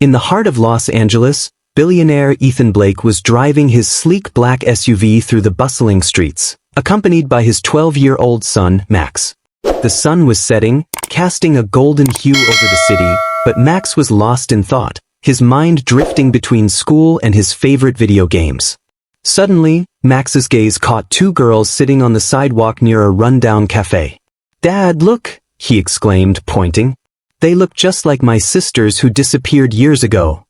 In the heart of Los Angeles, billionaire Ethan Blake was driving his sleek black SUV through the bustling streets, accompanied by his 12-year-old son, Max. The sun was setting, casting a golden hue over the city, but Max was lost in thought, his mind drifting between school and his favorite video games. Suddenly, Max's gaze caught two girls sitting on the sidewalk near a rundown cafe. "Dad, look!" he exclaimed, pointing. "They look just like my sisters who disappeared years ago."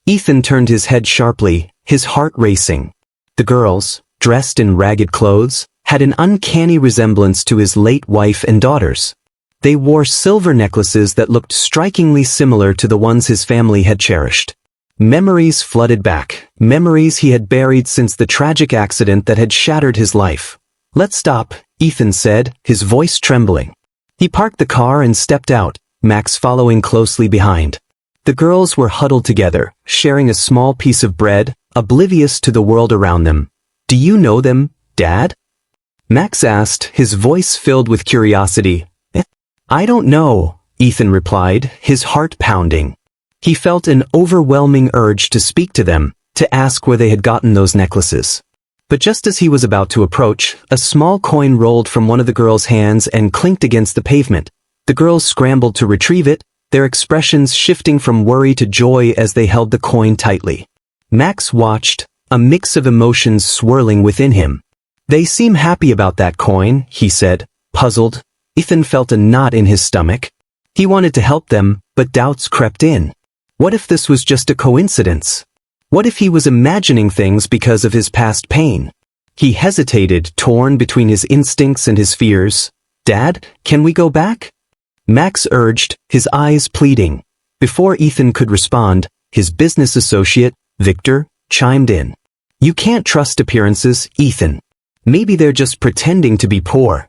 Ethan turned his head sharply, his heart racing. The girls, dressed in ragged clothes, had an uncanny resemblance to his late wife and daughters. They wore silver necklaces that looked strikingly similar to the ones his family had cherished. Memories flooded back, memories he had buried since the tragic accident that had shattered his life. "Let's stop," Ethan said, his voice trembling. He parked the car and stepped out, Max following closely behind. The girls were huddled together, sharing a small piece of bread, oblivious to the world around them. "Do you know them, Dad?" Max asked, his voice filled with curiosity. "I don't know," Ethan replied, his heart pounding. He felt an overwhelming urge to speak to them, to ask where they had gotten those necklaces. But just as he was about to approach, a small coin rolled from one of the girls' hands and clinked against the pavement. The girls scrambled to retrieve it, their expressions shifting from worry to joy as they held the coin tightly. Max watched, a mix of emotions swirling within him. "They seem happy about that coin," he said, puzzled. Ethan felt a knot in his stomach. He wanted to help them, but doubts crept in. What if this was just a coincidence? What if he was imagining things because of his past pain? He hesitated, torn between his instincts and his fears. "Dad, can we go back?" Max urged, his eyes pleading. Before Ethan could respond, his business associate, Victor, chimed in. "You can't trust appearances, Ethan. Maybe they're just pretending to be poor."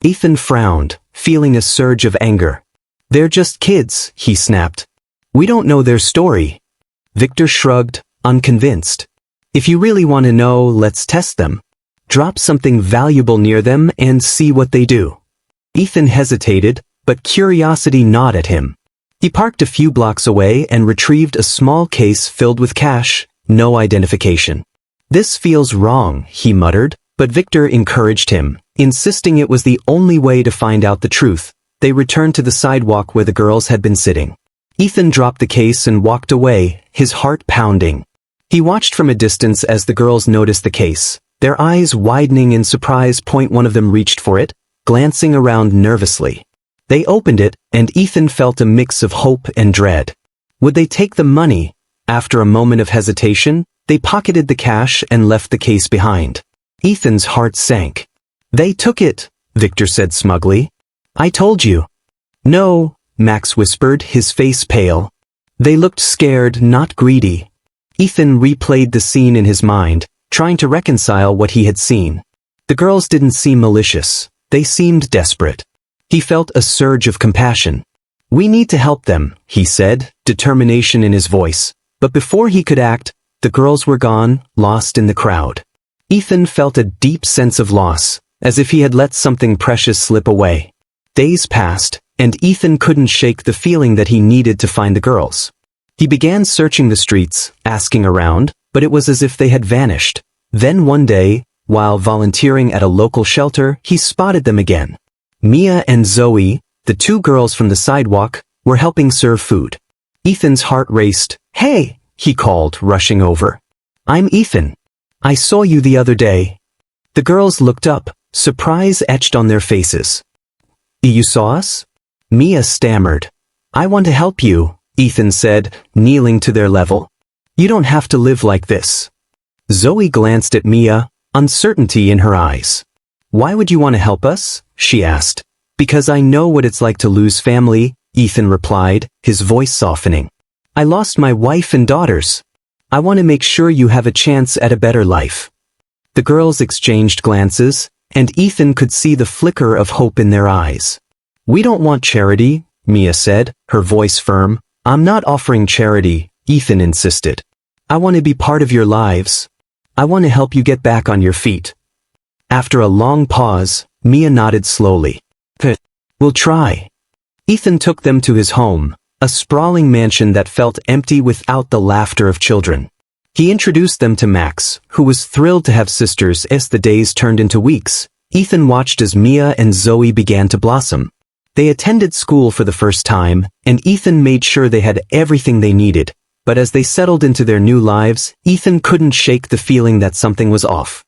Ethan frowned, feeling a surge of anger. "They're just kids," he snapped. "We don't know their story." Victor shrugged, unconvinced. "If you really want to know, let's test them. Drop something valuable near them and see what they do." Ethan hesitated, but curiosity gnawed at him. He parked a few blocks away and retrieved a small case filled with cash, no identification. "This feels wrong," he muttered, but Victor encouraged him, insisting it was the only way to find out the truth. They returned to the sidewalk where the girls had been sitting. Ethan dropped the case and walked away, his heart pounding. He watched from a distance as the girls noticed the case, their eyes widening in surprise. One of them reached for it, glancing around nervously. They opened it, and Ethan felt a mix of hope and dread. Would they take the money? After a moment of hesitation, they pocketed the cash and left the case behind. Ethan's heart sank. "They took it," Victor said smugly. "I told you." "No," Max whispered, his face pale. They looked scared, not greedy. Ethan replayed the scene in his mind, trying to reconcile what he had seen. The girls didn't seem malicious. They seemed desperate. He felt a surge of compassion. "We need to help them," he said, determination in his voice. But before he could act, the girls were gone, lost in the crowd. Ethan felt a deep sense of loss, as if he had let something precious slip away. Days passed, and Ethan couldn't shake the feeling that he needed to find the girls. He began searching the streets, asking around, but it was as if they had vanished. Then one day, while volunteering at a local shelter, he spotted them again. Mia and Zoe, the two girls from the sidewalk, were helping serve food. Ethan's heart raced. "Hey," he called, rushing over. "I'm Ethan. I saw you the other day." The girls looked up, surprise etched on their faces. "You saw us?" Mia stammered. "I want to help you," Ethan said, kneeling to their level. "You don't have to live like this." Zoe glanced at Mia, uncertainty in her eyes. "Why would you want to help us?" she asked. "Because I know what it's like to lose family," Ethan replied, his voice softening. "I lost my wife and daughters. I want to make sure you have a chance at a better life." The girls exchanged glances, and Ethan could see the flicker of hope in their eyes. "We don't want charity," Mia said, her voice firm. "I'm not offering charity," Ethan insisted. "I want to be part of your lives. I want to help you get back on your feet." After a long pause, Mia nodded slowly. "We'll try." Ethan took them to his home, a sprawling mansion that felt empty without the laughter of children. He introduced them to Max, who was thrilled to have sisters. As the days turned into weeks, Ethan watched as Mia and Zoe began to blossom. They attended school for the first time, and Ethan made sure they had everything they needed. But as they settled into their new lives, Ethan couldn't shake the feeling that something was off.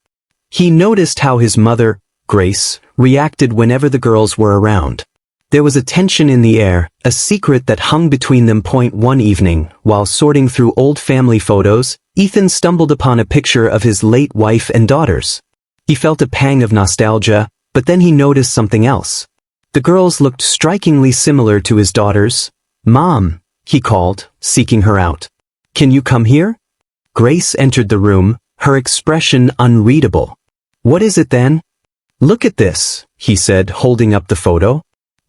He noticed how his mother, Grace, reacted whenever the girls were around. There was a tension in the air, a secret that hung between them. One evening, while sorting through old family photos, Ethan stumbled upon a picture of his late wife and daughters. He felt a pang of nostalgia, but then he noticed something else. The girls looked strikingly similar to his daughters. "Mom," he called, seeking her out. "Can you come here?" Grace entered the room, her expression unreadable. "What is it then?" "Look at this," he said, holding up the photo.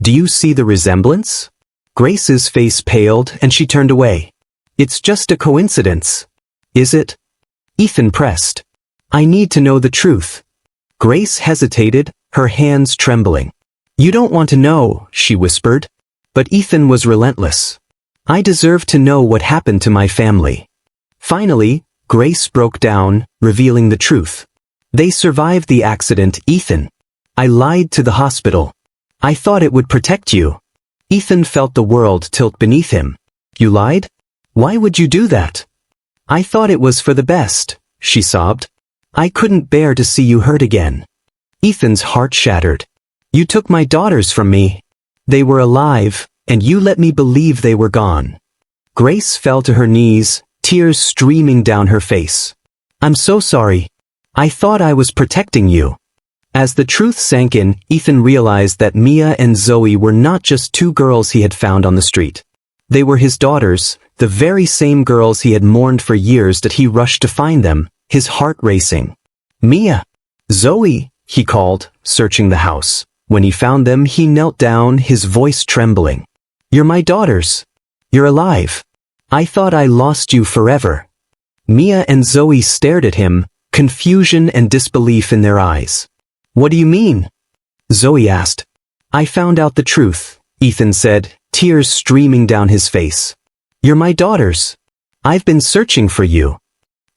"Do you see the resemblance?" Grace's face paled and she turned away. "It's just a coincidence." "Is it?" Ethan pressed. "I need to know the truth." Grace hesitated, her hands trembling. "You don't want to know," she whispered. But Ethan was relentless. "I deserve to know what happened to my family." Finally, Grace broke down, revealing the truth. "They survived the accident, Ethan. I lied to the hospital. I thought it would protect you." Ethan felt the world tilt beneath him. "You lied? Why would you do that?" "I thought it was for the best," she sobbed. "I couldn't bear to see you hurt again." Ethan's heart shattered. "You took my daughters from me. They were alive, and you let me believe they were gone." Grace fell to her knees, tears streaming down her face. "I'm so sorry. I thought I was protecting you." As the truth sank in, Ethan realized that Mia and Zoe were not just two girls he had found on the street. They were his daughters, the very same girls he had mourned for years. That he rushed to find them, his heart racing. "Mia! Zoe!" he called, searching the house. When he found them, he knelt down, his voice trembling. "You're my daughters. You're alive. I thought I lost you forever." Mia and Zoe stared at him, confusion and disbelief in their eyes. "What do you mean?" Zoe asked. "I found out the truth," Ethan said, tears streaming down his face. "You're my daughters. I've been searching for you."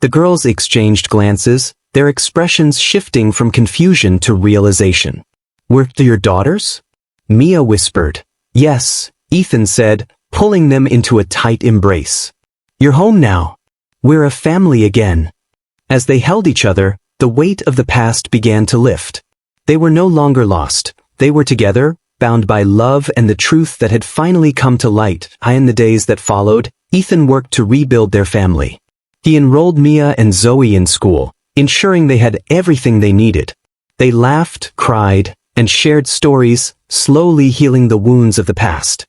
The girls exchanged glances, their expressions shifting from confusion to realization. "Were they your daughters?" Mia whispered. "Yes," Ethan said, pulling them into a tight embrace. "You're home now. We're a family again." As they held each other, the weight of the past began to lift. They were no longer lost. They were together, bound by love and the truth that had finally come to light. In the days that followed, Ethan worked to rebuild their family. He enrolled Mia and Zoe in school, ensuring they had everything they needed. They laughed, cried, and shared stories, slowly healing the wounds of the past.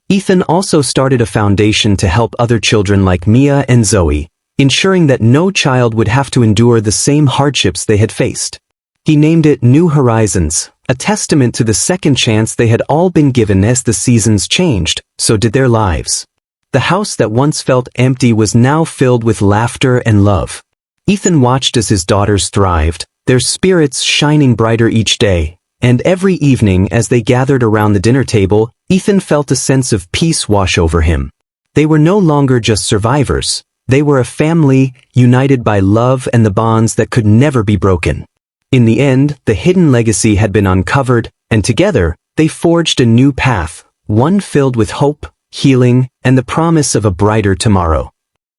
Ethan also started a foundation to help other children like Mia and Zoe, ensuring that no child would have to endure the same hardships they had faced. He named it New Horizons, a testament to the second chance they had all been given. As the seasons changed, so did their lives. The house that once felt empty was now filled with laughter and love. Ethan watched as his daughters thrived, their spirits shining brighter each day, and every evening as they gathered around the dinner table, Ethan felt a sense of peace wash over him. They were no longer just survivors. They were a family, united by love and the bonds that could never be broken. In the end, the hidden legacy had been uncovered, and together, they forged a new path, one filled with hope, healing, and the promise of a brighter tomorrow.